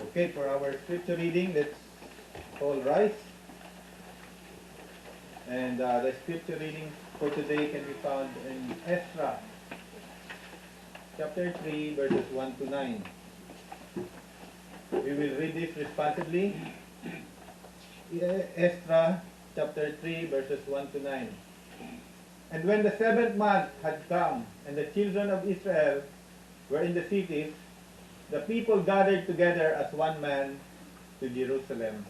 Okay, for our scripture reading, let's all rise. And the scripture reading for today can be found in Ezra, chapter 3, verses 1 to 9. We will read this responsibly. Ezra, chapter 3, verses 1 to 9. And when the 7th month had come, and the children of Israel were in the cities, the people gathered together as one man to Jerusalem.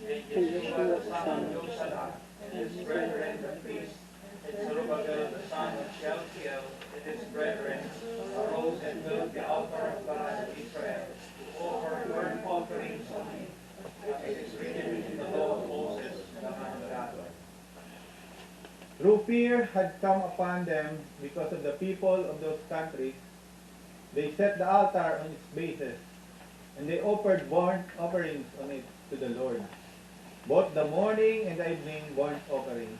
And Yeshua the son of Josadak, and his brethren the priests, and Zerubbabel the son of Shealtiel, and his brethren, arose and built the altar of God of Israel, to offer burnt offerings on it, as is written in the law of Moses, the man of God. Through fear had come upon them because of the people of those countries, they set the altar on its bases, and they offered burnt offerings on it to the Lord, both the morning and the evening burnt offerings.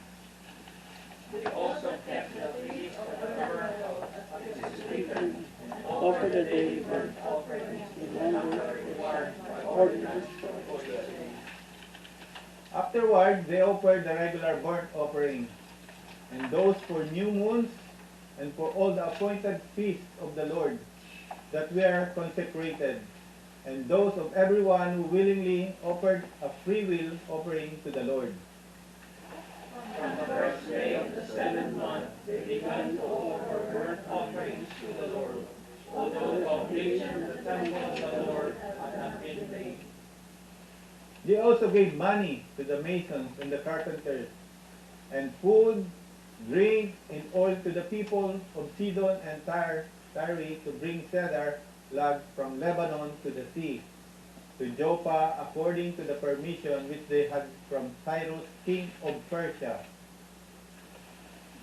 They also kept the feast of the tabernacle, as is written, and offer the daily burnt offerings in in the number number required by ordinance. ordinance. Afterward, they offered the regular burnt offering, and those for new moons, and for all the appointed feasts of the Lord that were consecrated, and those of everyone who willingly offered a free will offering to the Lord. On the first day of the 7th month, they began to offer burnt offerings to the Lord, although the foundation of the temple of the Lord had not been laid. They also gave money to the masons and the carpenters, and food, drink, and oil to the people of Sidon and Tyre to bring cedar logs from Lebanon to the sea, to Joppa, according to the permission which they had from Cyrus, king of Persia.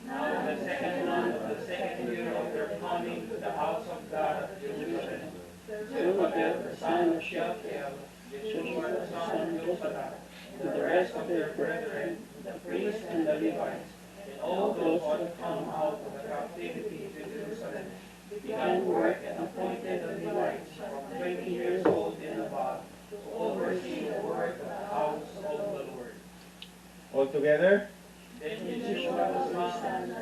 Now in the 2nd month of the 2nd year of their coming to the house of God at Jerusalem, Zerubbabel the son of Shealtiel, Yeshua the son of Josadak, and the rest of their brethren, the priests and the Levites, and all those who had come out of the captivity to Jerusalem, began work and appointed the Levites from 20 years old and above to oversee the work of the house of the Lord. Altogether, Then Yeshua the son of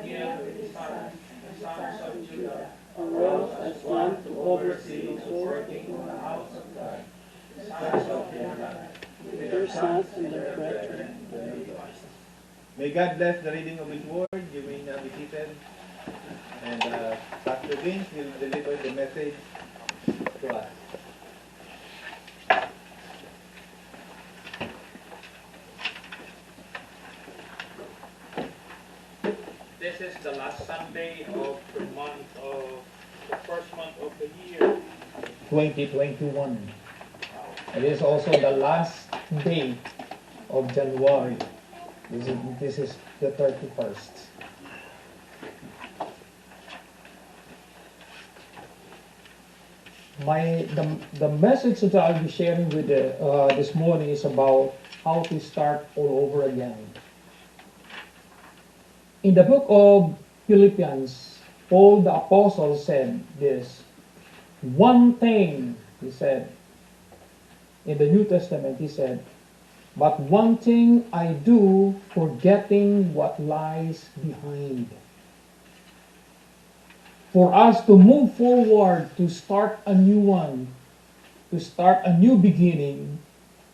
Gadiel with his sons, and the sons of Judah, Arose as one to oversee oversee the the work working of the house of God, the sons of Judah, with their sons and their brethren. may God bless the reading of His Word. You may now be seated. And Pastor Vince will deliver the message to us. This is the last Sunday of the month of the first month of the year. 2021. It is also the last day of January. This is the 31st. The message that I'll be sharing with this morning is about how to start all over again. In the book of Philippians, Paul the Apostle said this, one thing, he said, in the New Testament, he said, but one thing I do, forgetting what lies behind. For us to move forward, to start a new one, to start a new beginning,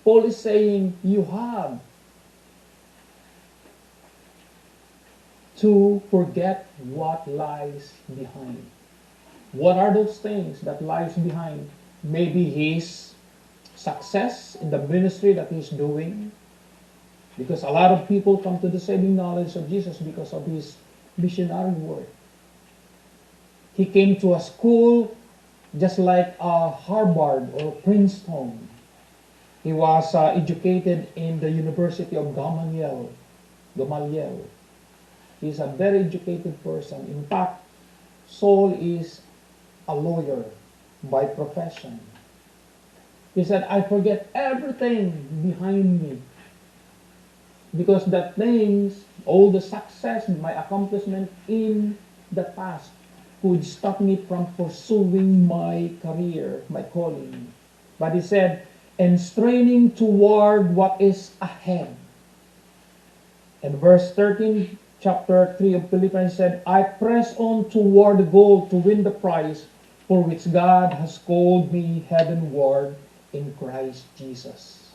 Paul is saying you have to forget what lies behind. What are those things that lies behind? Maybe his success in the ministry that he's doing, because a lot of people come to the saving knowledge of Jesus because of his missionary work. He came to a school just like Harvard or Princeton. He was educated in the University of Gamaliel. He's a very educated person. In fact, Saul is a lawyer by profession. He said, I forget everything behind me. Because the things, all the success, my accomplishment in the past, could stop me from pursuing my career, my calling. But he said, and straining toward what is ahead. And verse 13, chapter 3 of Philippians said, I press on toward the goal to win the prize for which God has called me heavenward in Christ Jesus.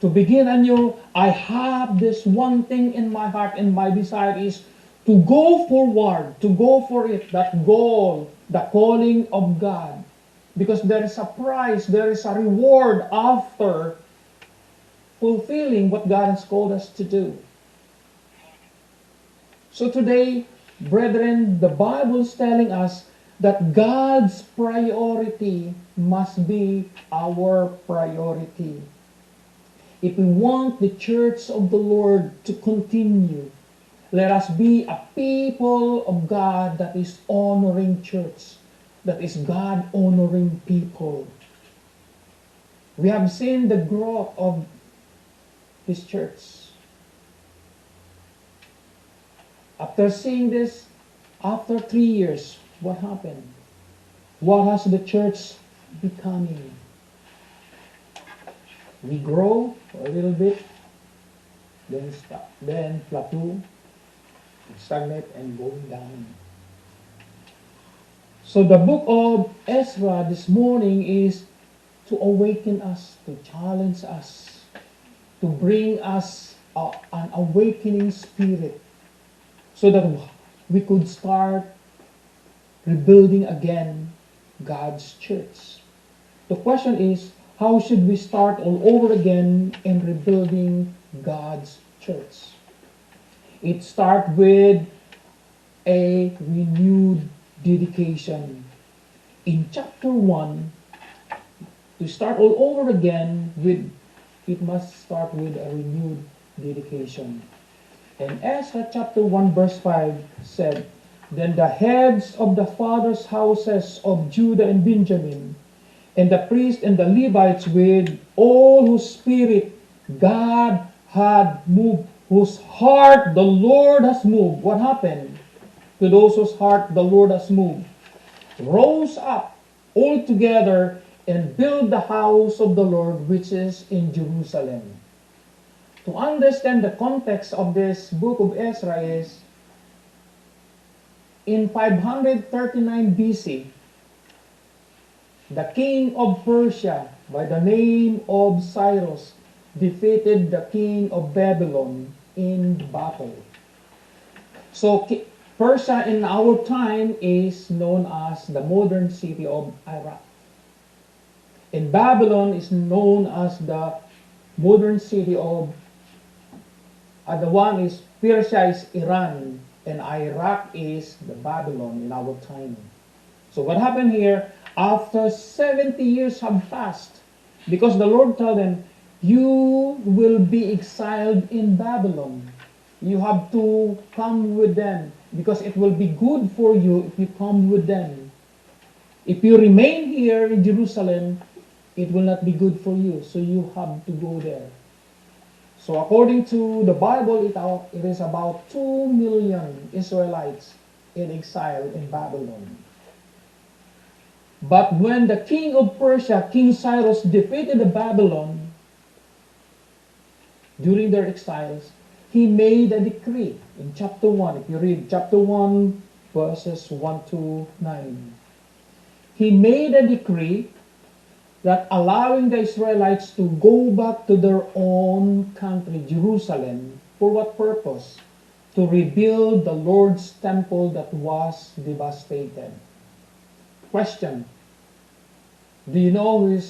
To begin anew, I have this one thing in my heart, and my desire is to go forward, to go for it, that goal, the calling of God. Because there is a prize, there is a reward after fulfilling what God has called us to do. So today, brethren, the Bible is telling us that God's priority must be our priority. If we want the church of the Lord to continue, let us be a people of God that is honoring church, that is God-honoring people. We have seen the growth of this church. After seeing this, after 3 years, what happened? What has the church becoming? We grow a little bit, then stop, then plateau, stagnate, and going down. So the book of Ezra this morning is to awaken us, to challenge us, to bring us an awakening spirit, so that we could start rebuilding again God's church. The question is, how should we start all over again in rebuilding God's church? It starts with a renewed dedication. In chapter 1, to start all over again, it must start with a renewed dedication. And Ezra chapter 1 verse 5 said, Then the heads of the fathers' houses of Judah and Benjamin, and the priests and the Levites with all whose spirit God had moved, whose heart the Lord has moved. What happened to those whose heart the Lord has moved? Rose up all together and build the house of the Lord which is in Jerusalem. To understand the context of this book of Ezra is, in 539 BC, the king of Persia by the name of Cyrus defeated the king of Babylon in battle. So Persia in our time is known as the modern city of Iraq. And Babylon is known as the modern city of the one is Persia is Iran, and Iraq is the Babylon in our time. So what happened here, after 70 years have passed, because the Lord told them, you will be exiled in Babylon. You have to come with them, because it will be good for you if you come with them. If you remain here in Jerusalem, it will not be good for you, so you have to go there. So according to the Bible, it is about 2 million Israelites in exile in Babylon. But when the king of Persia, King Cyrus, defeated the Babylon during their exiles, he made a decree in chapter 1. If you read chapter 1, verses 1 to 9. He made a decree that allowing the Israelites to go back to their own country, Jerusalem, for what purpose? To rebuild the Lord's temple that was devastated. Question. Do you know who is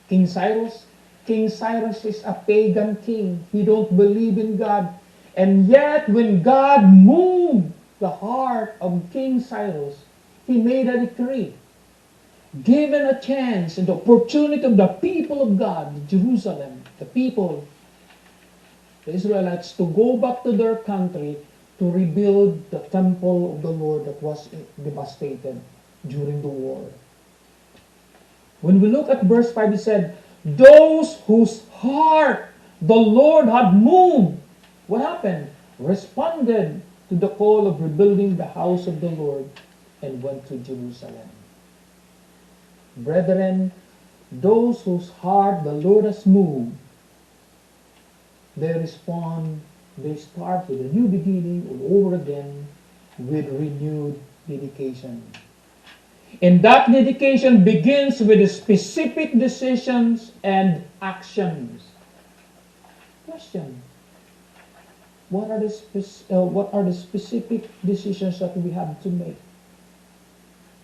King Cyrus? King Cyrus is a pagan king. He don't believe in God. And yet, when God moved the heart of King Cyrus, he made a decree. Given a chance and the opportunity of the people of God, Jerusalem, the people, the Israelites, to go back to their country to rebuild the temple of the Lord that was devastated during the war. When we look at verse 5, it said, those whose heart the Lord had moved, what happened? Responded to the call of rebuilding the house of the Lord and went to Jerusalem. Brethren, those whose heart the Lord has moved, they respond, they start with a new beginning all over again with renewed dedication. And that dedication begins with specific decisions and actions. Question: what are the specific decisions that we have to make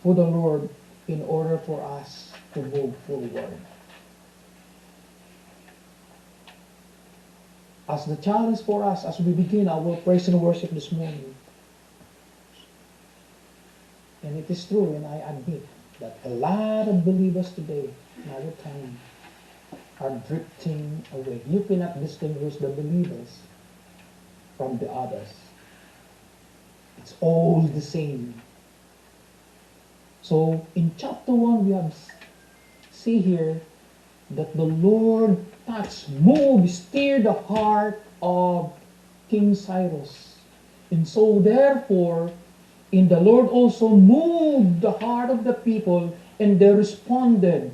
for the Lord in order for us to move forward? As the challenge for us as we begin our praise and worship this morning, and it is true, and I admit that a lot of believers today in our time are drifting away. You cannot distinguish the believers from the others. It's all the same. So in chapter 1 we have see here that the Lord touched, moved, stirred the heart of King Cyrus. And so therefore, in the Lord also moved the heart of the people, and they responded.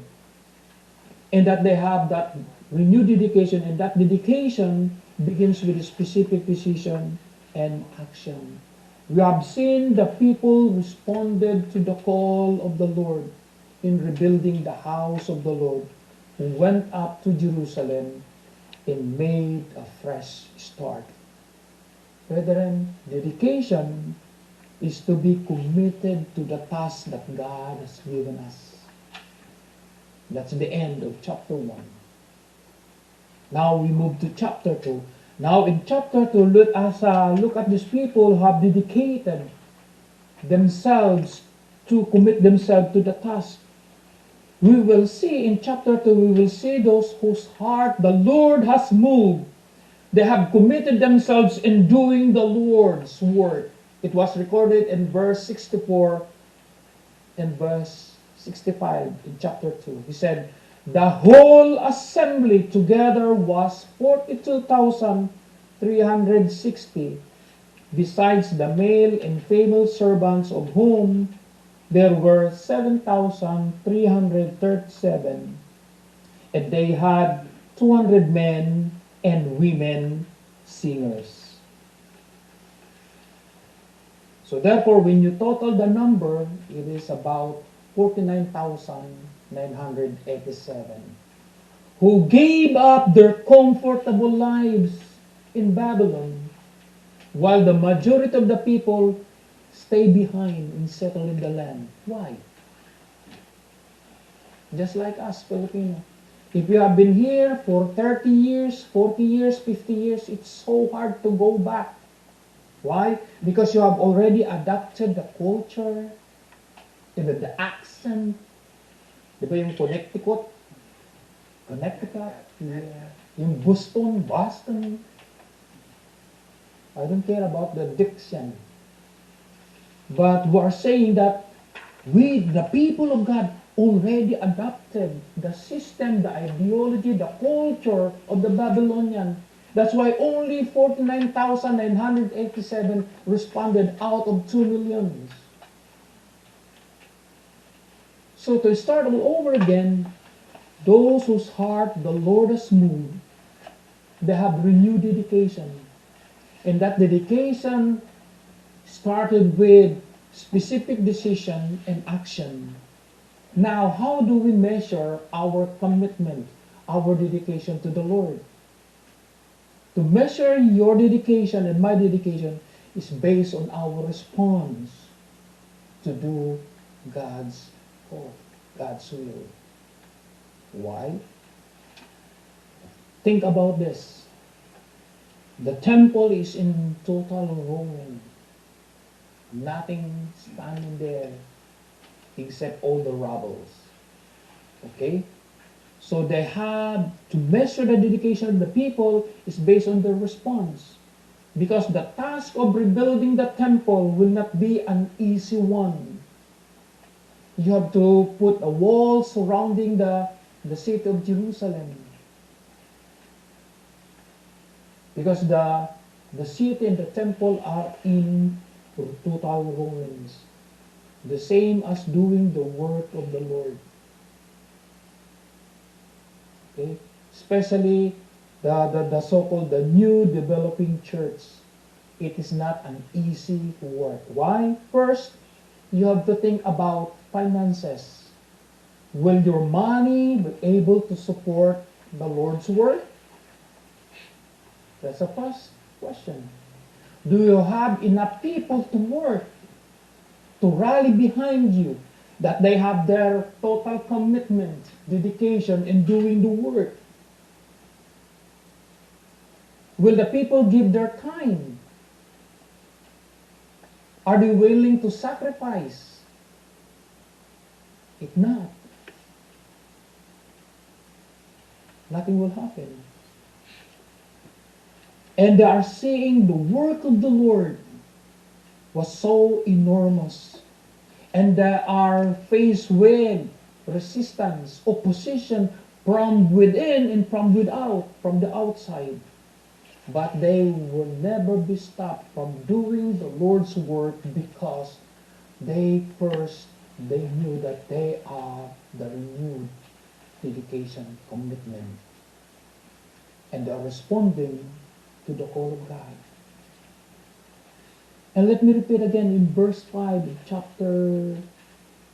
And that they have that renewed dedication, and that dedication begins with a specific decision and action. We have seen the people responded to the call of the Lord in rebuilding the house of the Lord, who went up to Jerusalem and made a fresh start. Brethren, dedication is to be committed to the task that God has given us. That's the end of chapter 1. Now we move to chapter 2. Now in chapter 2, let us look at these people who have dedicated themselves to commit themselves to the task. We will see in chapter 2, we will see those whose heart the Lord has moved. They have committed themselves in doing the Lord's work. It was recorded in verse 64 and verse 65 in chapter 2. He said, the whole assembly together was 42,360, besides the male and female servants, of whom there were 7,337, and they had 200 men and women singers. So therefore, when you total the number, it is about 49,987 who gave up their comfortable lives in Babylon, while the majority of the people stayed behind and settled in the land. Why? Just like us, Filipino. If you have been here for 30 years, 40 years, 50 years, it's so hard to go back. Why? Because you have already adopted the culture, the accent. Di ba yung Connecticut? Yeah. Yung Boston. I don't care about the diction. But we are saying that we, the people of God, already adopted the system, the ideology, the culture of the Babylonian. That's why only 49,987 responded out of 2 million. So to start all over again, those whose heart the Lord has moved, they have renewed dedication. And that dedication started with specific decision and action. Now, how do we measure our commitment, our dedication to the Lord? To measure your dedication and my dedication is based on our response to do God's call, God's will. Why? Think about this. The temple is in total ruin. Nothing standing there except all the rubbles. Okay? So they had to measure the dedication of the people is based on their response. Because the task of rebuilding the temple will not be an easy one. You have to put a wall surrounding the city of Jerusalem. Because the The city and the temple are in total ruins. The same as doing the work of the Lord. Okay? Especially the so-called the new developing church. It is not an easy work. Why? First, you have to think about finances. Will your money be able to support the Lord's work? That's the first question. Do you have enough people to work, to rally behind you, that they have their total commitment, dedication in doing the work? Will the people give their time? Are they willing to sacrifice? If not, nothing will happen. And they are seeing the work of the Lord was so enormous. And they are faced with resistance, opposition from within and from without, from the outside. But they will never be stopped from doing the Lord's work because they knew that they are the renewed dedication, commitment. And they are responding to the call of God. And let me repeat again in verse 5 of chapter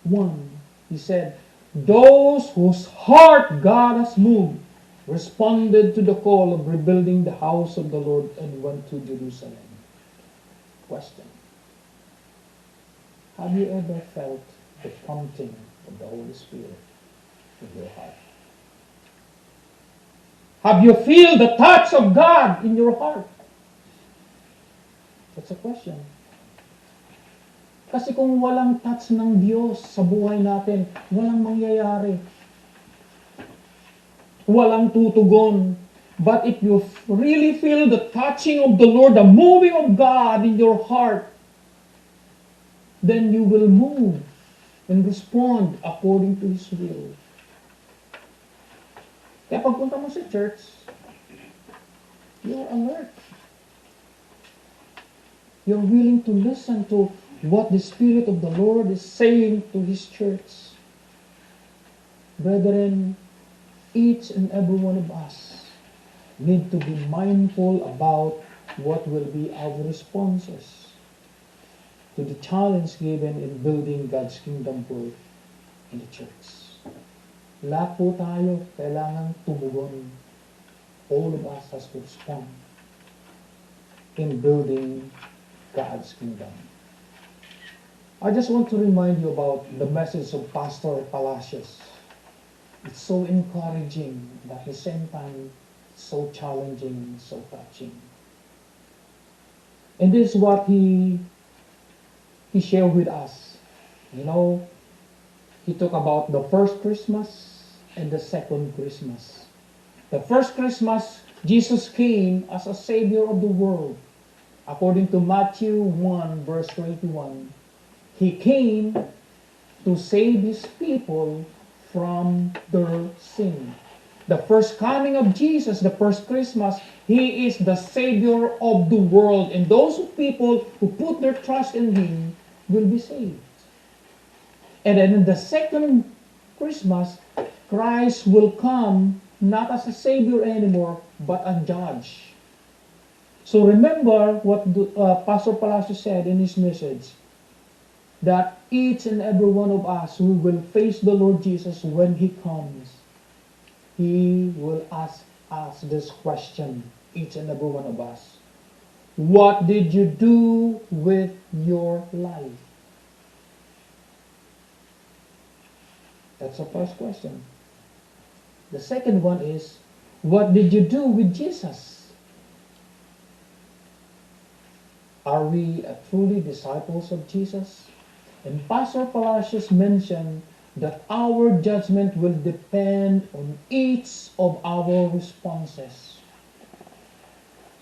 1. He said, those whose heart God has moved responded to the call of rebuilding the house of the Lord and went to Jerusalem. Question. Have you ever felt the prompting of the Holy Spirit in your heart? Have you feel the touch of God in your heart? That's a question. Kasi kung walang touch ng Diyos sa buhay natin, walang mangyayari. Walang tutugon. But if you really feel the touching of the Lord, the moving of God in your heart, then you will move and respond according to His will. Kaya pagpunta mo sa church, you're alert. You're willing to listen to what the Spirit of the Lord is saying to His church. Brethren, each and every one of us need to be mindful about what will be our responses to the challenge given in building God's kingdom work in the church. Lahat po tayo kailangang tumugon. All of us has to respond in building God's kingdom. I just want to remind you about the message of Pastor Palacios. It's so encouraging, but at the same time, so challenging, so touching. And this is what he shared with us. You know, he talked about the first Christmas and the second Christmas. The first Christmas, Jesus came as a Savior of the world. According to Matthew 1, verse 21, He came to save His people from their sin. The first coming of Jesus, the first Christmas, He is the Savior of the world. And those people who put their trust in Him will be saved. And then in the second Christmas, Christ will come not as a Savior anymore, but a judge. So remember what Pastor Palacios said in his message, that each and every one of us who will face the Lord Jesus when He comes, He will ask us this question, each and every one of us. What did you do with your life? That's the first question. The second one is, what did you do with Jesus? Are we truly disciples of Jesus? And Pastor Palacios mentioned that our judgment will depend on each of our responses.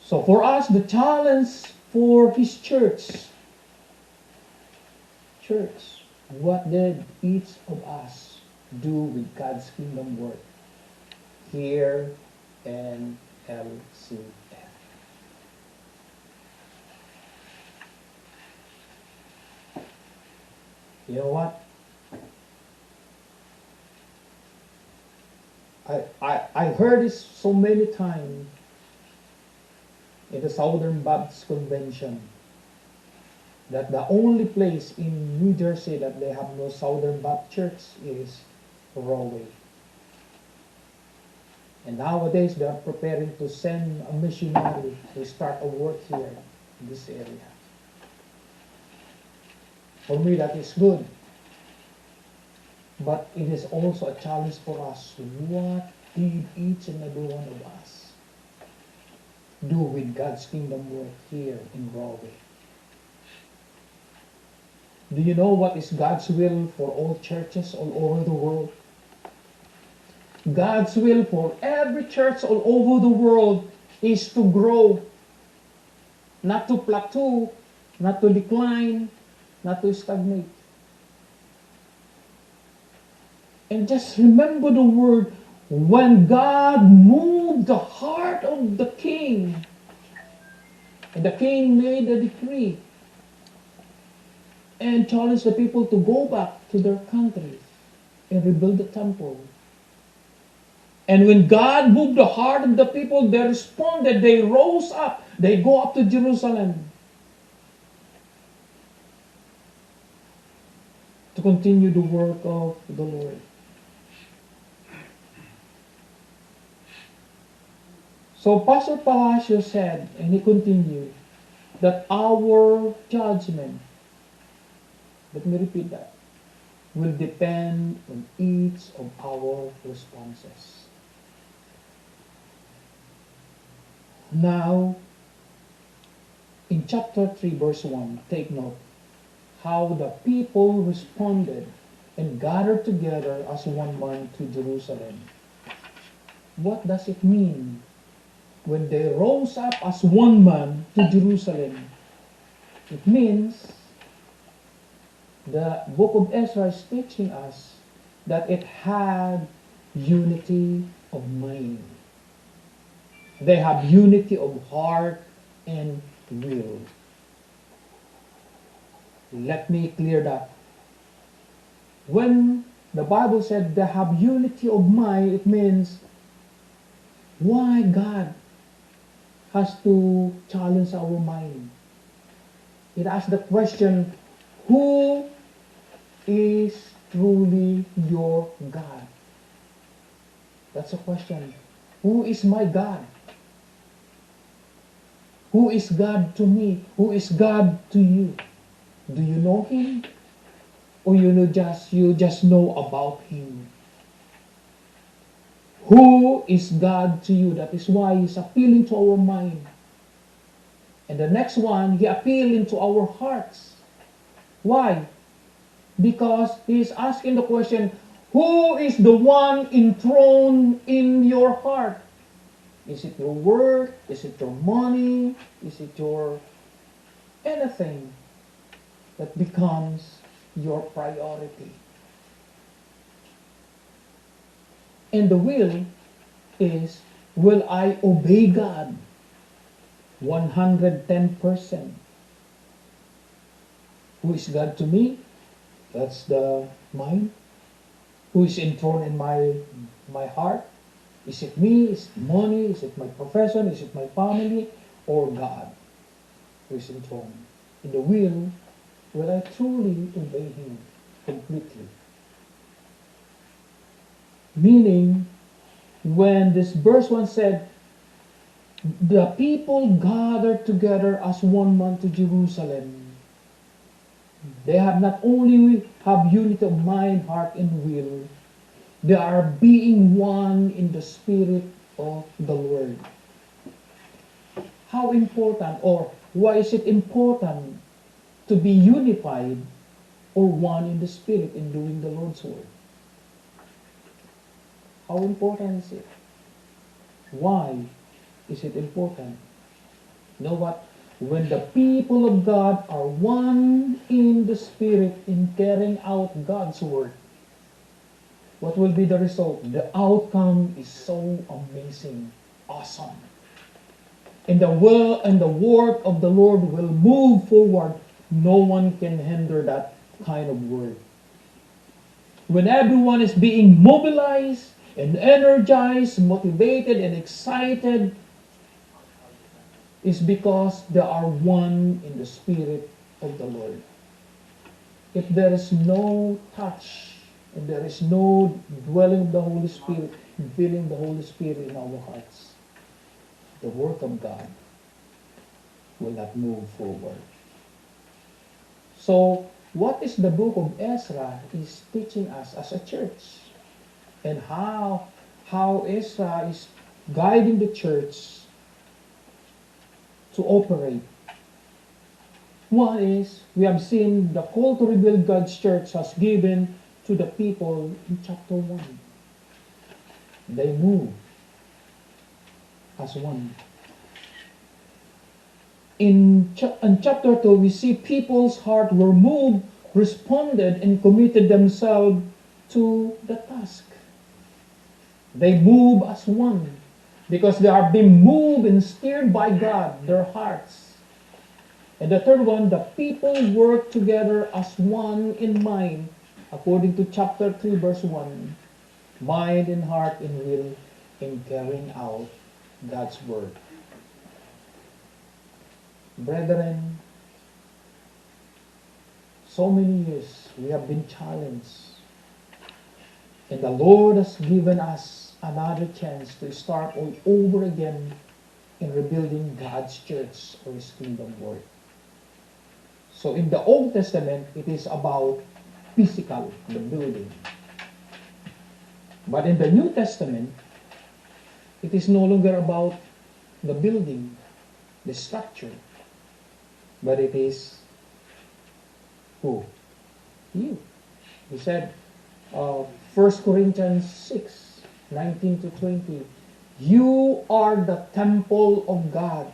So for us, the challenge for His church, what did each of us do with God's kingdom work here in LCF? You know what? I heard this so many times in the Southern Baptist Convention that the only place in New Jersey that they have no Southern Baptist church is Rahway. And nowadays they are preparing to send a missionary to start a work here in this area. For me, that is good. But it is also a challenge for us. What did each and every one of us do with God's kingdom work here in Broadway? Do you know what is God's will for all churches all over the world? God's will for every church all over the world is to grow, not to plateau, not to decline, not to stagnate. And just remember the word, when God moved the heart of the king, and the king made a decree and challenged the people to go back to their countries and rebuild the temple. And when God moved the heart of the people, they responded, they rose up, they go up to Jerusalem to continue the work of the Lord. So Pastor Palacio said, and he continued, that our judgment, let me repeat that, will depend on each of our responses. Now, in chapter 3, verse 1, take note how the people responded and gathered together as one man to Jerusalem. What does it mean when they rose up as one man to Jerusalem? It means the book of Ezra is teaching us that it had unity of mind. They have unity of heart and will. Let me clear that. When the Bible said they have unity of mind, it means why God has to challenge our mind. It asks the question, who is truly your God? That's a question. Who is my God? Who is God to me? Who is God to you? Do you know Him? Or you just know about Him? Who is God to you? That is why He's appealing to our mind. And the next one, He appealing to our hearts. Why? Because He is asking the question, who is the one enthroned in your heart? Is it your work? Is it your money? Is it your anything that becomes your priority? And the will is, will I obey God 110%? Who is God to me? That's the mind. Who is enthroned in my heart? Is it me? Is it money? Is it my profession? Is it my family? Or God who is enthroned? In the will I truly obey Him completely? Meaning, when this verse 1 said, the people gathered together as one man to Jerusalem, they have not only have unity of mind, heart, and will, they are being one in the Spirit of the Lord. How important, or why is it important to be unified or one in the Spirit in doing the Lord's work? How important is it? Why is it important? You know what? When the people of God are one in the Spirit in carrying out God's work, what will be the result? The outcome is so amazing, awesome. And the will and the work of the Lord will move forward. No one can hinder that kind of work. When everyone is being mobilized and energized, motivated and excited, is because they are one in the Spirit of the Lord. If there is no touch and there is no dwelling of the Holy Spirit, filling the Holy Spirit in our hearts, the work of God will not move forward. So, what is the book of Ezra is teaching us as a church, and how Ezra is guiding the church to operate. One is, we have seen the call to rebuild God's church has given to the people in chapter 1. They move as one. In chapter 2, we see people's heart were moved, responded, and committed themselves to the task. They move as one because they are being moved and steered by God, their hearts. And the third one, the people work together as one in mind, according to chapter 3, verse 1. Mind and heart and will in carrying out God's word. Brethren, so many years we have been challenged, and the Lord has given us another chance to start all over again in rebuilding God's church or His kingdom work. So in the Old Testament, it is about physical, the building. But in the New Testament, it is no longer about the building, the structure, but it is who? You. He said, 1 Corinthians 6, 19 to 20, you are the temple of God.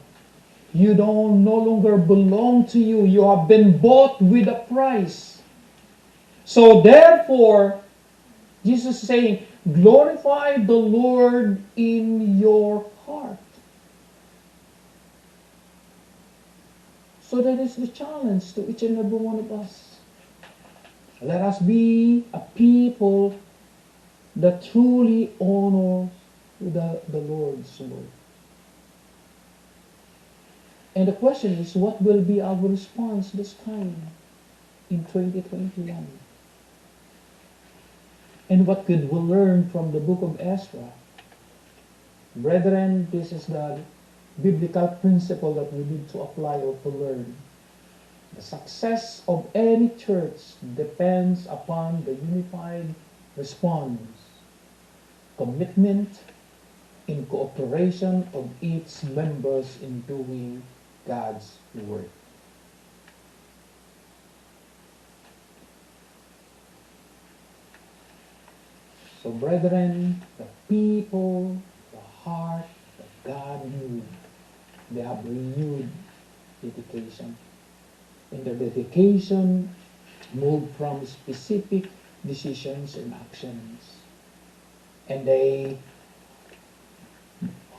You don't no longer belong to you. You have been bought with a price. So therefore, Jesus is saying, glorify the Lord in your heart. So that is the challenge to each and every one of us. Let us be a people that truly honor the Lord's word. And the question is, what will be our response this time in 2021? And what could we learn from the book of Ezra? Brethren, this is the biblical principle that we need to apply or to learn. The success of any church depends upon the unified response, commitment, in cooperation of its members in doing God's work. So brethren, the people, the heart that God knew, they have renewed dedication. And their dedication moved from specific decisions and actions. And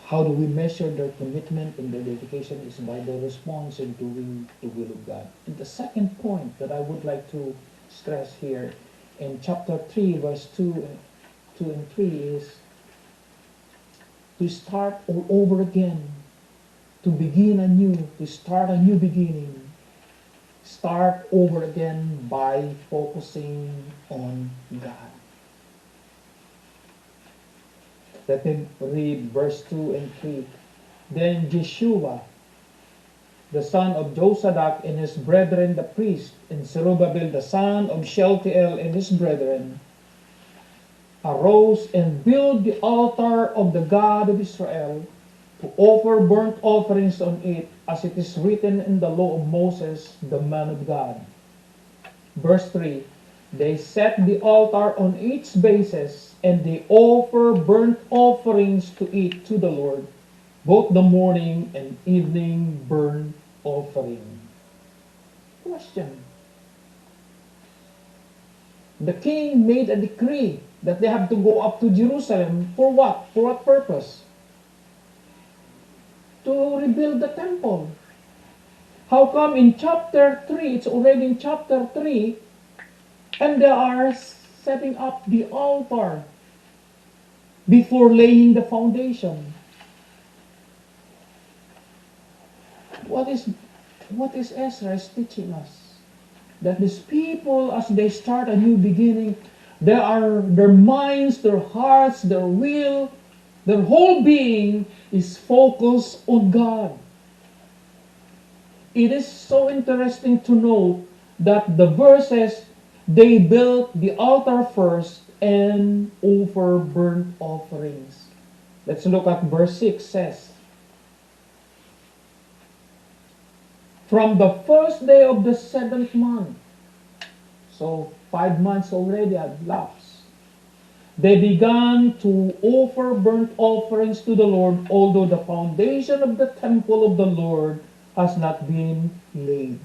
how do we measure their commitment and their dedication is by their response in doing the will of God. And the second point that I would like to stress here in chapter 3, verse 2 and 3 is to start all over again, to begin anew, to start a new beginning. Start over again by focusing on God. Let me read verse 2 and 3. Then Jeshua, the son of Josadak, and his brethren the priests, and Zerubbabel, the son of Shealtiel, and his brethren, arose and built the altar of the God of Israel, to offer burnt offerings on it, as it is written in the law of Moses, the man of God. Verse 3, they set the altar on its bases, and they offer burnt offerings to it to the Lord, both the morning and evening burnt offering. Question. The king made a decree that they have to go up to Jerusalem for what? For what purpose? To rebuild the temple. How come in chapter 3, it's already in chapter 3, And they are setting up the altar before laying the foundation. What is Ezra is teaching us? That these people, as they start a new beginning, their minds, their hearts, their will, their whole being is focused on God. It is so interesting to know that the verses, they built the altar first and offer burnt offerings. Let's look at verse 6 says, from the first day of the seventh month, so 5 months already had lapsed, they began to offer burnt offerings to the Lord, although the foundation of the temple of the Lord has not been laid.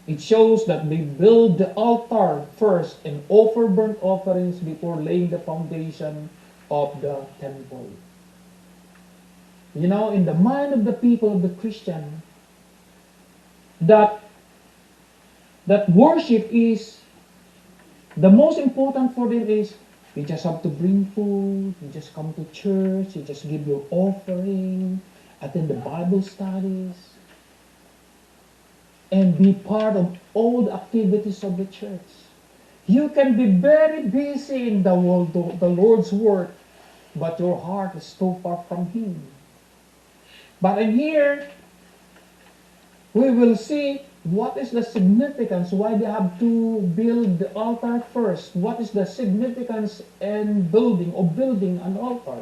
It shows that they build the altar first and offer burnt offerings before laying the foundation of the temple. You know, in the mind of the people of the Christian, that worship is the most important for them is you just have to bring food, you just come to church, you just give your offering, attend the Bible studies, and be part of all the activities of the church. You can be very busy in the Lord's work, but your heart is too far from Him. But in here, we will see what is the significance, why they have to build the altar first. What is the significance in building an altar?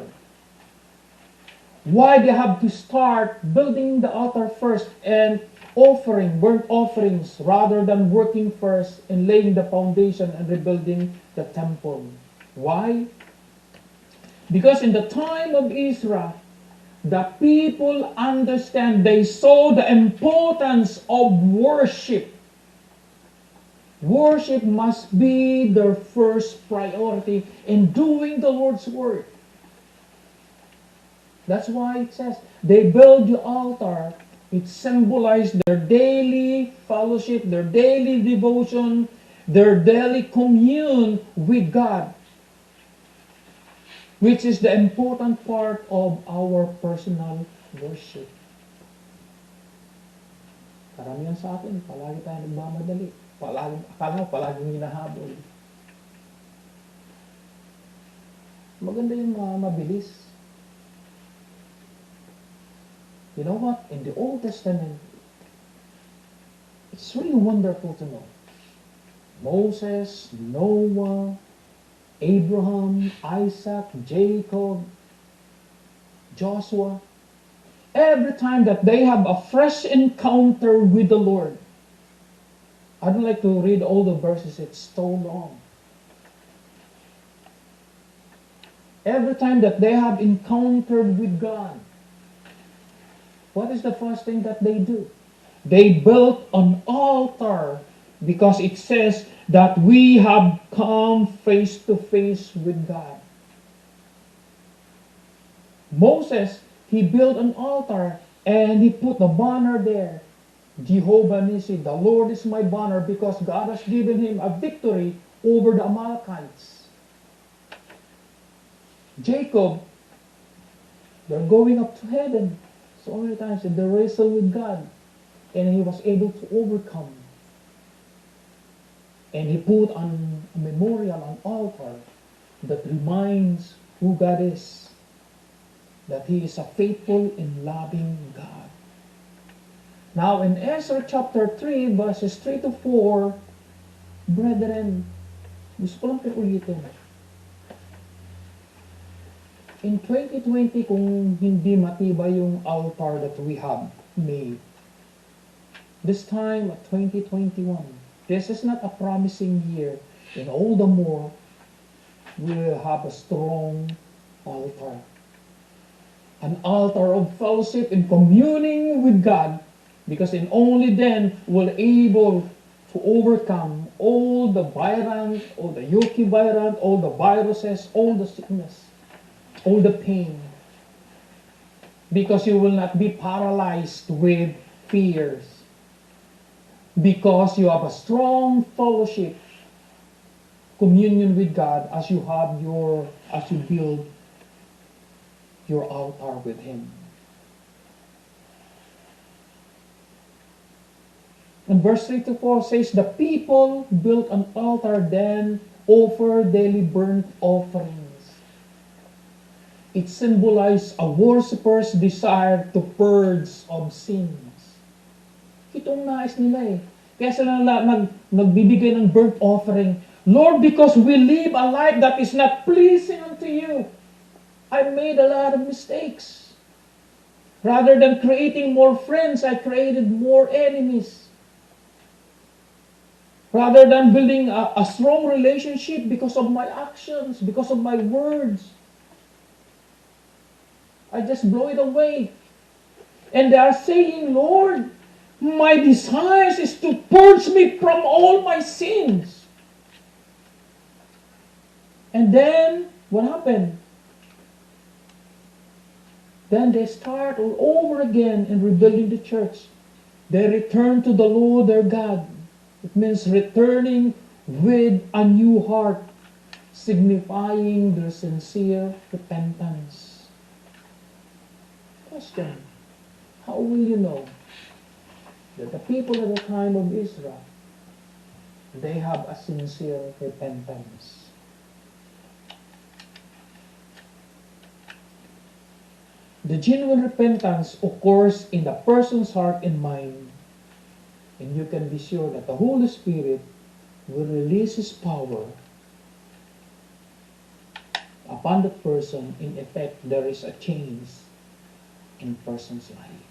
Why they have to start building the altar first and offering burnt offerings rather than working first and laying the foundation and rebuilding the temple. Why? Because in the time of Israel, the people understand, they saw the importance of worship. Worship must be their first priority in doing the Lord's work. That's why it says they build the altar. It symbolized their daily fellowship, their daily devotion, their daily commune with God, which is the important part of our personal worship. Karamihan sa atin, palagi tayo nagmamadali. Akala mo, palaging hinahabol. Maganda yung mabilis. You know what? In the Old Testament, it's really wonderful to know. Moses, Noah, Abraham, Isaac, Jacob, Joshua, every time that they have a fresh encounter with the Lord, I don't like to read all the verses, it's so long. Every time that they have encountered with God, what is the first thing that they do? They built an altar because it says that we have come face to face with God. Moses, he built an altar and he put a banner there. Jehovah Nissi, the Lord is my banner, because God has given him a victory over the Amalekites. Jacob, they're going up to heaven. So many times they wrestled with God and he was able to overcome. And he put on a memorial, an altar that reminds who God is, that He is a faithful and loving God. Now in Ezra chapter 3, verses 3 to 4, brethren, gusto ko lang ulitin. In 2020, kung hindi matibay yung altar that we have made, this time at 2021, this is not a promising year, and all the more, we will have a strong altar. An altar of fellowship and communing with God, because in only then we're able to overcome all the virus, all the yuki virus, all the viruses, all the sickness, all the pain. Because you will not be paralyzed with fears. because you have a strong fellowship, communion with God as you build your altar with Him. And verse 3 to 4 says, the people built an altar, then offer daily burnt offerings. It symbolized a worshiper's desire to purge of sins. Itong nais nila eh. Kaya sila nagbibigay ng burnt offering. Lord, because we live a life that is not pleasing unto you, I made a lot of mistakes. Rather than creating more friends, I created more enemies. Rather than building a strong relationship because of my actions, because of my words, I just blow it away. And they are saying, Lord, my desire is to purge me from all my sins. And then, what happened? Then they start all over again in rebuilding the church. They return to the Lord their God. It means returning with a new heart, signifying their sincere repentance. Question: how will you know that the people at the time of Israel, they have a sincere repentance? The genuine repentance occurs in the person's heart and mind, and you can be sure that the Holy Spirit will release His power upon the person. In effect, there is a change in person's life.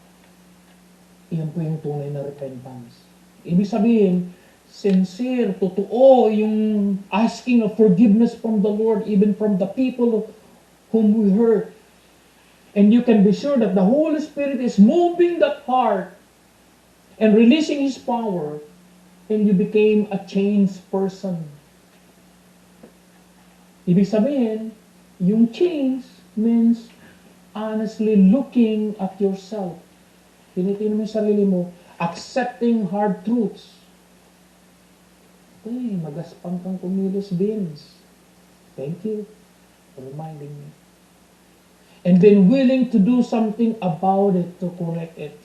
Iyan po yung tunay na repentance. Ibig sabihin, sincere, totoo yung asking of forgiveness from the Lord, even from the people whom we hurt. And you can be sure that the Holy Spirit is moving that heart and releasing His power, and you became a changed person. Ibig sabihin, yung change means honestly looking at yourself. Tinitingnan mo yung sarili mo, accepting hard truths. Ay, magaspang kang kumilos, Vince. Thank you for reminding me. And then willing to do something about it, to correct it.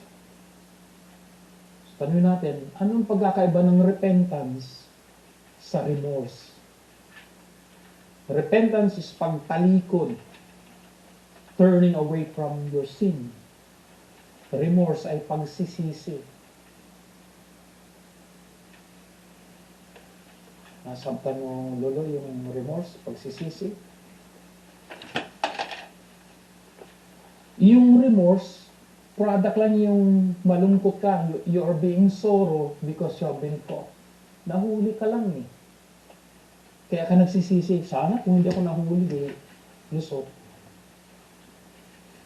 So, tanong natin, anong pagkakaiba ng repentance sa remorse? Repentance is pagtalikod, turning away from your sin. Remorse ay pagsisisi. Nasabtan mo, Lolo, yung remorse, pagsisisi. Yung remorse, product lang yung malungkot ka. You are being sorrow because you have been caught. Nahuli ka lang eh. Kaya ka nagsisisi, sana kung hindi ako nahuli, lusot.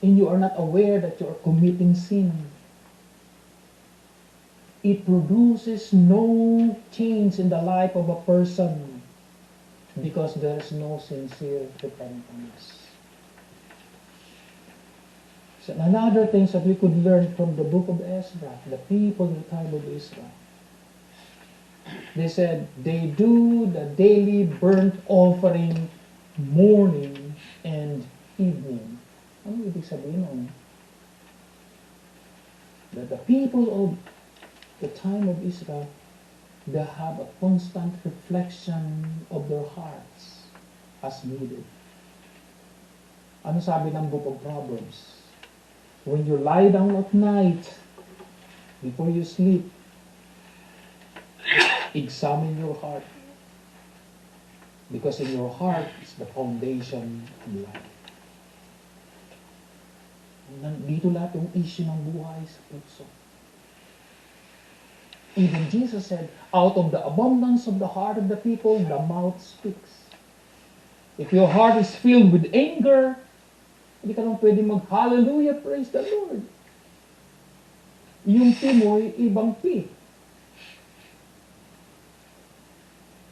And you are not aware that you are committing sin. It produces no change in the life of a person because there is no sincere repentance. So another thing that we could learn from the book of Ezra, the people in the time of Israel. They said, they do the daily burnt offering morning and evening. Ano ibig sabihin nun? That the people of the time of Israel, they have a constant reflection of their hearts as needed. Ano sabi ng book of Proverbs? When you lie down at night, before you sleep, examine your heart. Because in your heart is the foundation of life. Dito lahat yung issue ng buhay sa puso. Even Jesus said, out of the abundance of the heart of the people, the mouth speaks. If your heart is filled with anger, hindi ka lang pwede mag-hallelujah, praise the Lord. Yung P mo, ibang P.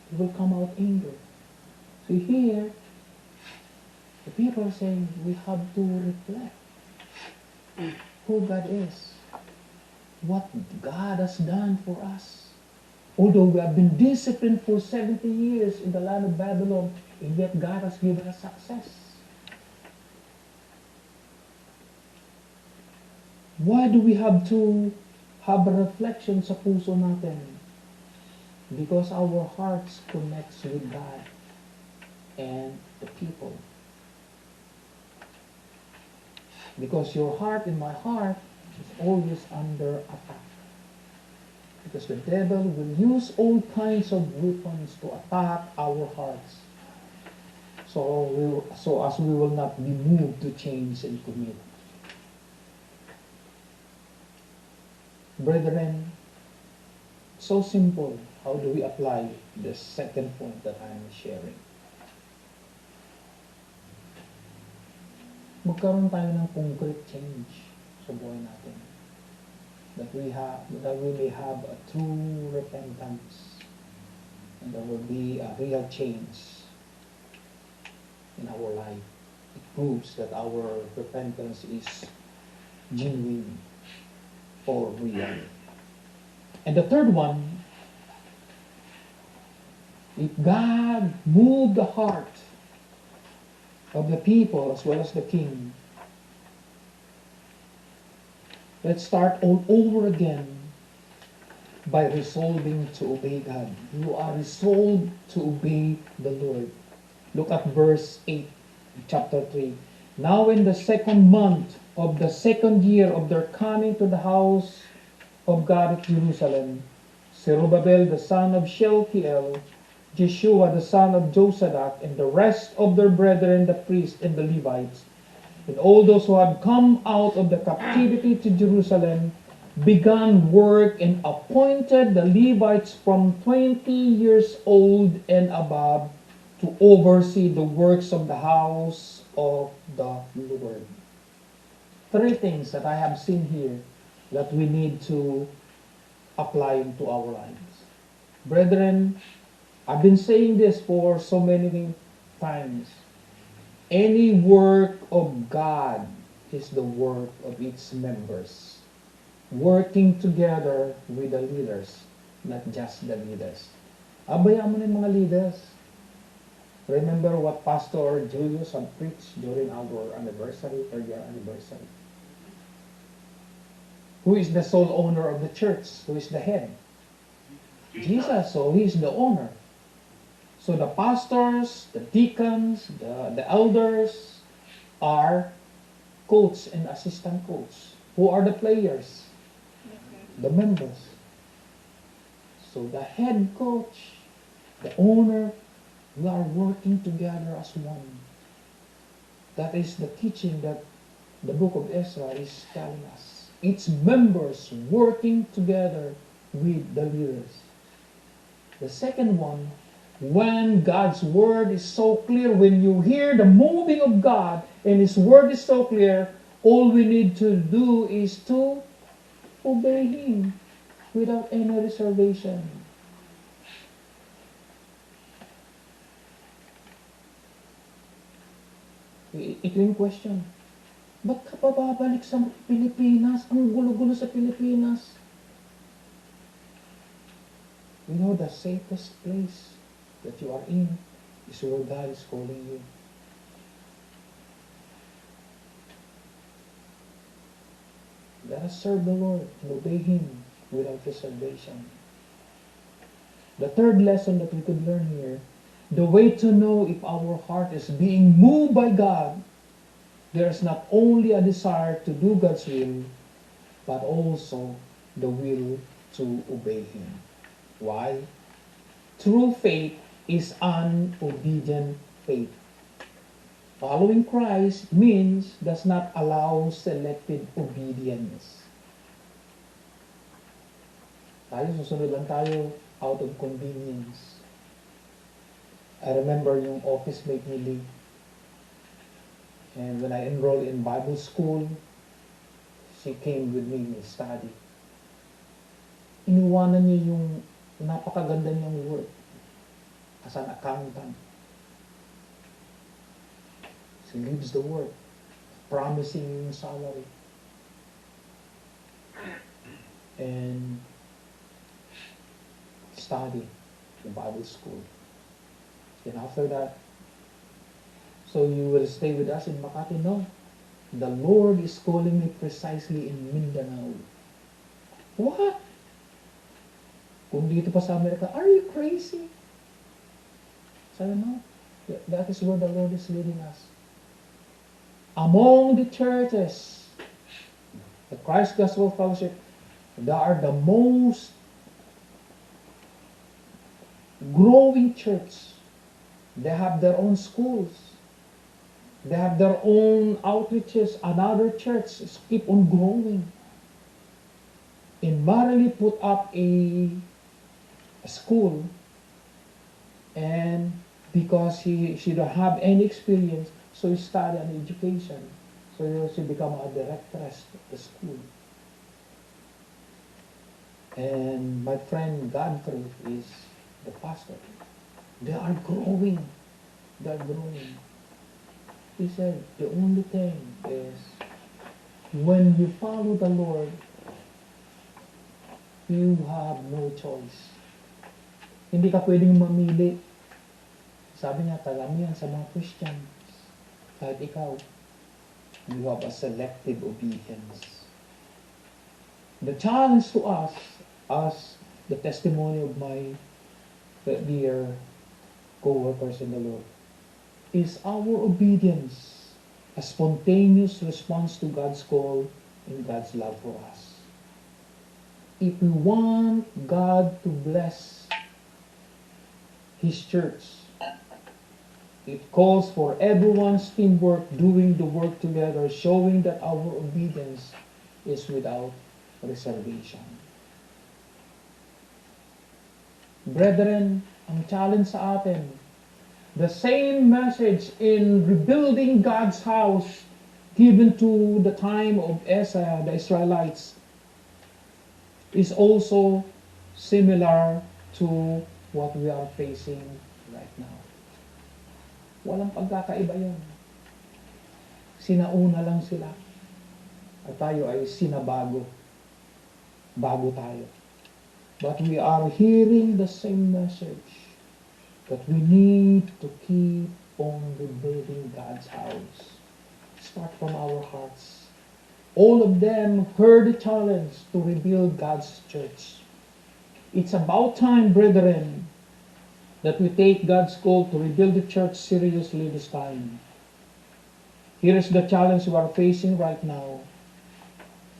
It will come out anger. So here, the people are saying, we have to reflect who God is, what God has done for us. Although we have been disciplined for 70 years in the land of Babylon, and yet God has given us success. Why do we have to have a reflection sa puso natin? Because our hearts connects with God and the people. Because your heart and my heart is always under attack. Because the devil will use all kinds of weapons to attack our hearts. So as we will not be moved to change and commit. Brethren, so simple. How do we apply the second point that I am sharing? Magkaroon tayo ng concrete change sa buhay natin. That we may have a true repentance, and there will be a real change in our life. It proves that our repentance is genuine or real. And the third one, if God moved the heart of the people as well as the king, let's start all over again by resolving to obey God. You are resolved to obey the Lord. Look at verse 8, chapter 3. Now in the second month of the second year of their coming to the house of God at Jerusalem, Zerubbabel the son of Shealtiel, Jeshua the son of Josadak, and the rest of their brethren the priests and the Levites, and all those who had come out of the captivity to Jerusalem, began work and appointed the Levites from 20 years old and above to oversee the works of the house of the Lord. Three things that I have seen here that we need to apply into our lives. Brethren, I've been saying this for so many times. Any work of God is the work of its members, working together with the leaders, not just the leaders. Abayaan mo na yung mga leaders. Remember what Pastor Julius had preached during our anniversary, third year anniversary. Who is the sole owner of the church? Who is the head? Jesus, so he is the owner. So the pastors, the deacons, the elders are coach and assistant coach. Who are the players? The members. So the head coach, the owner, we are working together as one. That is the teaching that the book of Ezra is telling us. Its members working together with the leaders. The second one, when God's word is so clear, when you hear the moving of God and His word is so clear, all we need to do is to obey Him without any reservation. Ito yung question. Ba't ka pa babalik sa Pilipinas? Ang gulo-gulo sa Pilipinas. You know, the safest place that you are in is where God is calling you. Let us serve the Lord and obey Him without reservation. The third lesson that we could learn here, the way to know if our heart is being moved by God, there is not only a desire to do God's will, but also the will to obey Him. Why? True faith is an obedient faith. Following Christ means does not allow selective obedience. Tayo, susunod lang tayo out of convenience. I remember yung office mate ni Lee. And when I enrolled in Bible school, she came with me to study. Iniwanan niya yung napakaganda niyang work as an accountant. She leaves the work, promising yung salary. study the Bible school. Then after that, so you will stay with us in Makati? No. The Lord is calling me precisely in Mindanao. What? Kung dito pa sa Amerika, are you crazy? Sabi, no. That is where the Lord is leading us. Among the churches, the Christ Gospel Fellowship, they are the most growing church. They have their own schools. They have their own outreaches. Another church is keep on growing. And Marley put up a school, and because she don't have any experience, so he studied an education. So she become a directress of the school. And my friend Godfrey is the pastor. They are growing. They are growing. He said, the only thing is, when you follow the Lord, you have no choice. Hindi ka pwedeng mamili. Sabi niya, karamihan sa mga Christians, kahit ikaw, you have a selective obedience. The challenge to us, as the testimony of my dear co-workers in the Lord, is our obedience a spontaneous response to God's call and God's love for us. If we want God to bless His church, it calls for everyone's teamwork, doing the work together, showing that our obedience is without reservation. Brethren, ang challenge sa atin, the same message in rebuilding God's house given to the time of Asa, the Israelites, is also similar to what we are facing right now. Walang pagkakaiba yun. Sinauna lang sila. At tayo ay sinabago. Bago tayo. But we are hearing the same message that we need to keep on rebuilding God's house. Start from our hearts. All of them heard the challenge to rebuild God's church. It's about time, brethren, that we take God's call to rebuild the church seriously this time. Here is the challenge we are facing right now.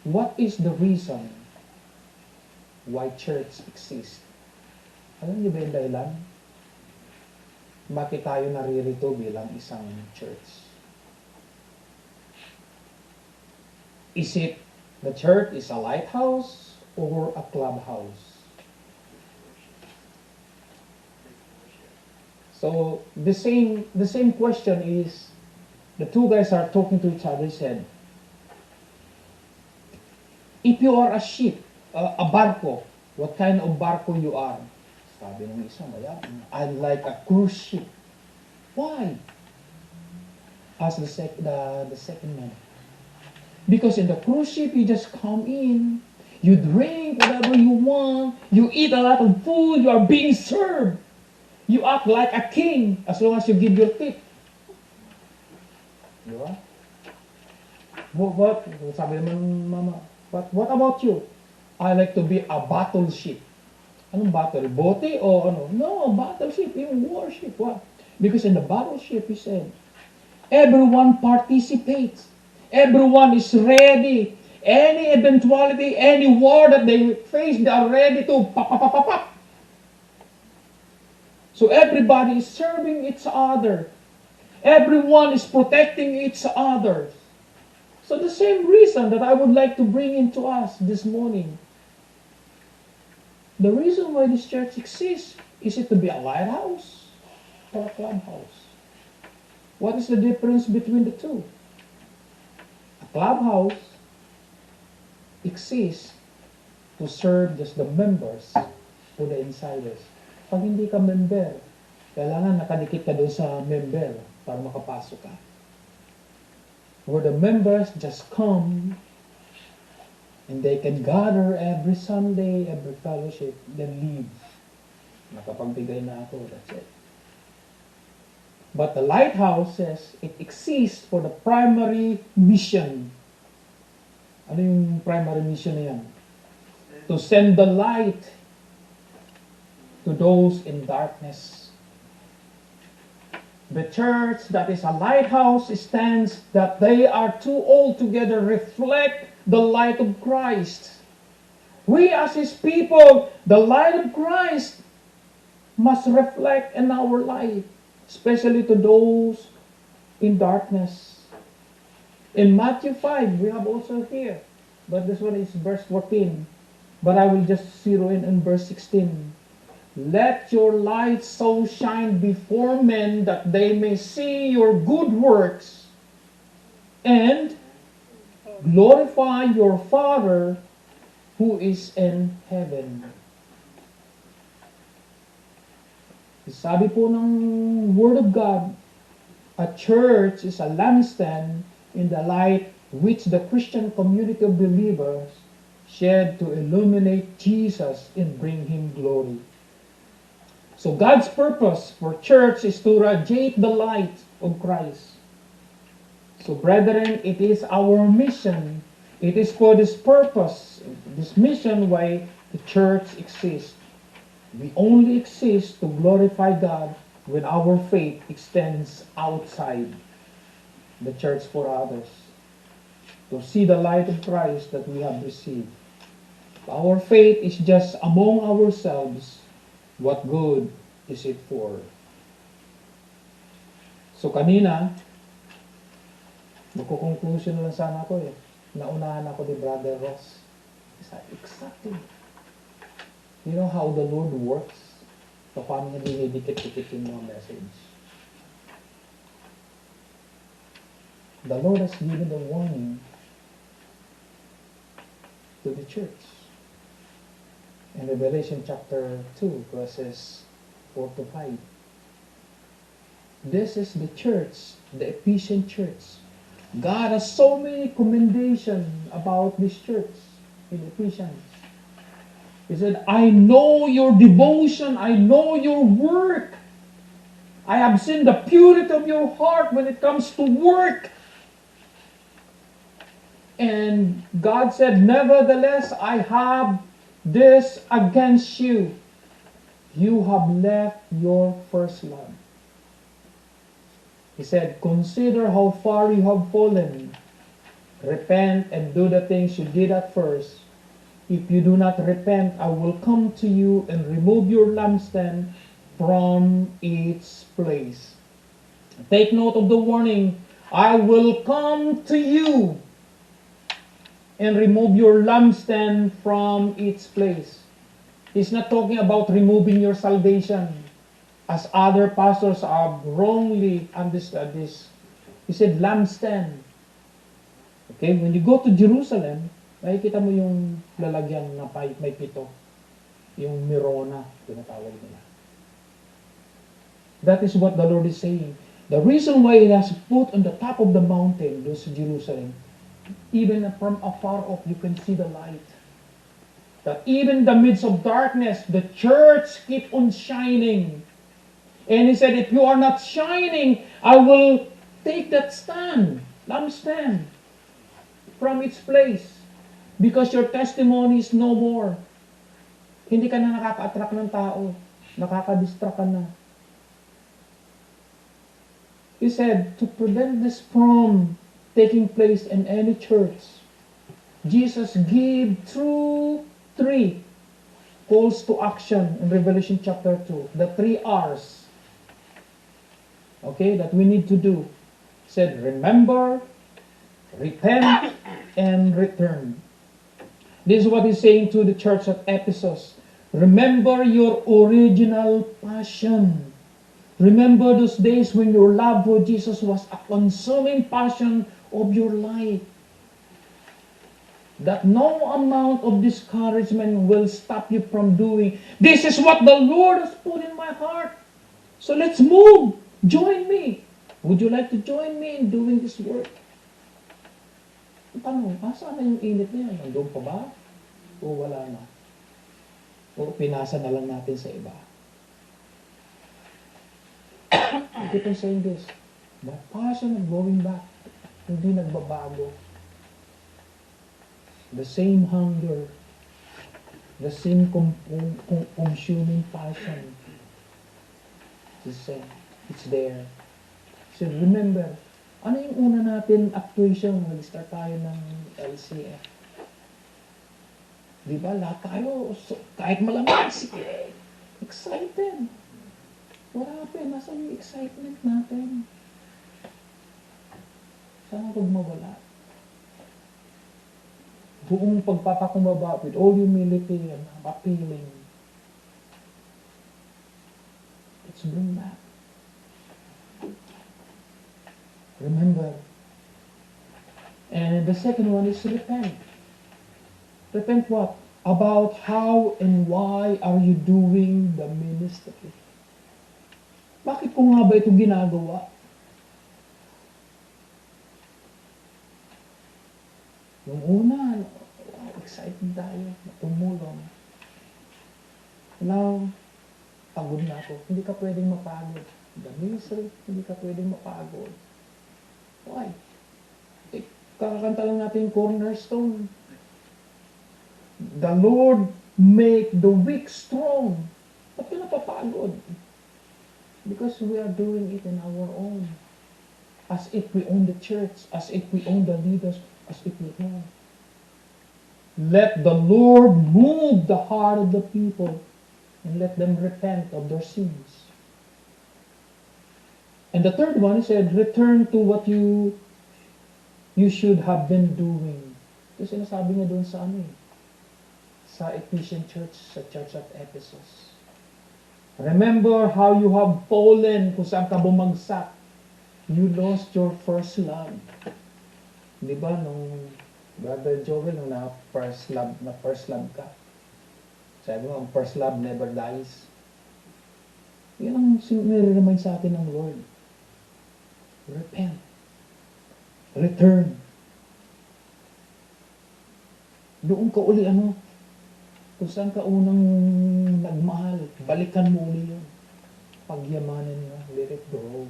What is the reason why church exists? Alam niyo ba yung dahilan? Bakit tayo naririto bilang isang church? Is it the church is a lighthouse or a clubhouse? So the same question is, the two guys are talking to each other. They said, if you are a ship, a barko, what kind of barko you are? Sabi ng isa, I'm like a cruise ship. Why? Asked the second man. Because in the cruise ship, you just come in, you drink whatever you want, you eat a lot of food, you are being served. You act like a king as long as you give your tip. Di ba? What? Sabi naman mama, what about you? I like to be a battleship. Anong battle? Bote o ano? No, battleship, yung warship. What? Because in the battleship, he said, everyone participates. Everyone is ready. Any eventuality, any war that they face, they are ready to pop. So everybody is serving each other. Everyone is protecting each other. So the same reason that I would like to bring into us this morning. The reason why this church exists, is it to be a lighthouse or a clubhouse? What is the difference between the two? A clubhouse exists to serve just the members or the insiders. Pag hindi ka member, kailangan nakadikit ka doon sa member para makapasok ka. Where the members just come and they can gather every Sunday, every fellowship, then leave. Nakapagbigay na ako, that's it. But the lighthouse says it exists for the primary mission. Ano yung primary mission na yan? To send the light to those in darkness. The church that is a lighthouse stands that they are to altogether reflect the light of Christ. We as His people, the light of Christ must reflect in our life, especially to those in darkness. In Matthew 5, we have also here, but this one is verse 14. But I will just zero in verse 16. Let your light so shine before men that they may see your good works and glorify your Father who is in heaven. Sabi po ng Word of God, a church is a lampstand in the light which the Christian community of believers shed to illuminate Jesus and bring Him glory. So God's purpose for church is to radiate the light of Christ. So brethren, it is our mission. It is for this purpose, this mission why the church exists. We only exist to glorify God when our faith extends outside the church for others, to see the light of Christ that we have received. Our faith is just among ourselves. What good is it for? So kanina, magko-conclusion lang sana ako eh. Naunahan ako ni Brother Ross. Exactly. You know how the Lord works? So paano niya dinidikit-dikit yung mga message? The Lord has given the warning to the church. In Revelation chapter 2, verses 4 to 5. This is the church, the Ephesian church. God has so many commendations about this church in Ephesians. He said, I know your devotion, I know your work. I have seen the purity of your heart when it comes to work. And God said, nevertheless, I have this against you. You have left your first love. He said, consider how far you have fallen. Repent and do the things you did at first. If you do not repent, I will come to you and remove your lampstand from its place. Take note of the warning. I will come to you and remove your lampstand from its place. He's not talking about removing your salvation, as other pastors have wrongly understood this. He said lampstand. Okay, when you go to Jerusalem, makikita mo yung lalagyan na may pito. Yung mirona, tinatawag nila. That is what the Lord is saying. The reason why He has put on the top of the mountain, those Jerusalem, even from afar off, you can see the light. That even in the midst of darkness, the church keep on shining. And He said, if you are not shining, I will take that lampstand, from its place. Because your testimony is no more. Hindi ka na nakaka-attract ng tao. Nakaka-distract ka na. He said, to prevent this from taking place in any church, Jesus gave three calls to action in Revelation chapter 2. The 3 R's. Okay, that we need to do. He said, remember, repent, and return. This is what He's saying to the church at Ephesus. Remember your original passion. Remember those days when your love for Jesus was a consuming passion of your life. That no amount of discouragement will stop you from doing. This is what the Lord has put in my heart. So let's move. Join me. Would you like to join me in doing this work? Tanong, saan na yung init niya? Nandun pa ba? O wala na? O pinasa na lang natin sa iba? I keep on saying this. The passion of going back, hindi nagbabago. The same hunger, the same consuming passion. It's the same. It's there. So remember, ano yung una natin actuation nung nag-start tayo ng LCF? Di ba, lahat tayo, kahit malamig, sige, excited. What happened? Nasa yung excitement natin? Sana huwag mawala. Buong pagpapakumbaba with all humility and appealing. Let's bring back. Remember. And the second one is repent. Repent what? About how and why are you doing the ministry? Bakit ko nga ba ito ginagawa? Yung una, wow, excited tayo, tumulong. Now, pagod na ako. Hindi ka pwedeng mapagod. The ministry, hindi ka pwedeng mapagod. Why? Kakakanta lang natin yung cornerstone. The Lord make the weak strong. Ba't ka napapagod? Because we are doing it in our own. As if we own the church, as if we own the leaders, as if we own. Let the Lord move the heart of the people and let them repent of their sins. And the third one, he said, return to what you should have been doing. Ito sinasabi niya doon sa sa Ephesian church, sa church at Ephesus. Remember how you have fallen, kung saan ka bumagsak. You lost your first love. Di ba, nung Brother Joel, nung first love ka. Sabi mo, ang first love never dies. Yan ang nire-remind sa atin ng Lord. Repent. Return. Doon ka uli kung saan ka unang nagmahal, balikan mo uli yun. Pagyamanin mo, let it grow.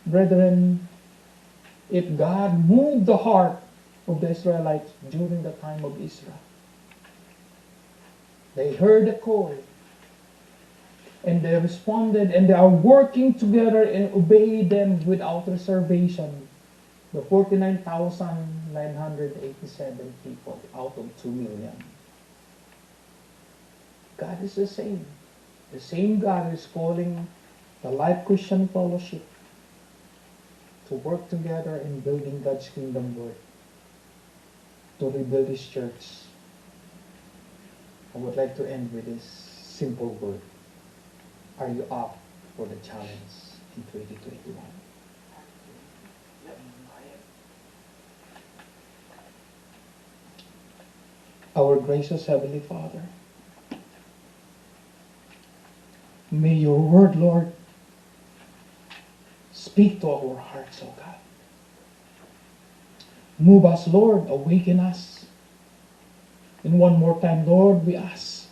Brethren, if God moved the heart of the Israelites during the time of Israel, they heard the call, and they responded, and they are working together and obey them without reservation. The 49,987 people out of 2 million. God is the same. The same God is calling the Life Christian Fellowship to work together in building God's kingdom work, to rebuild His church. I would like to end with this simple word. Are you up for the challenge in 2021? Our gracious Heavenly Father, may your word, Lord, speak to our hearts, O God. Move us, Lord, awaken us. And one more time, Lord, we ask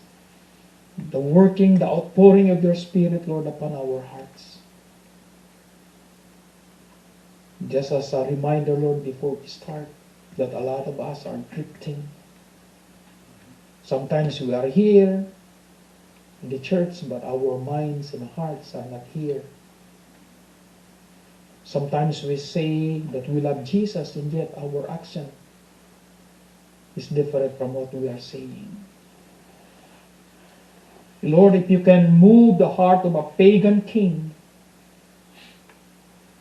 the working, the outpouring of your Spirit, Lord, upon our hearts. Just as a reminder, Lord, before we start, that a lot of us are drifting. Sometimes we are here in the church, but our minds and hearts are not here. Sometimes we say that we love Jesus, and yet our action is different from what we are saying. Lord, if you can move the heart of a pagan king,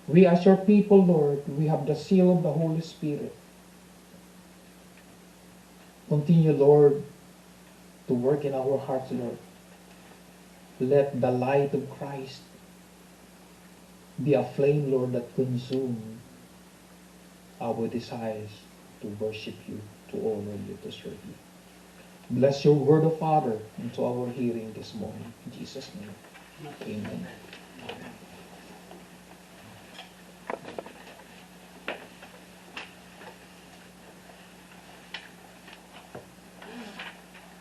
we as your people, Lord, we have the seal of the Holy Spirit. Continue, Lord, to work in our hearts, Lord. Let the light of Christ be a flame, Lord, that consumes our desires to worship you, to honor you, to serve you. Bless your word, O Father, into our hearing this morning. In Jesus' name, amen.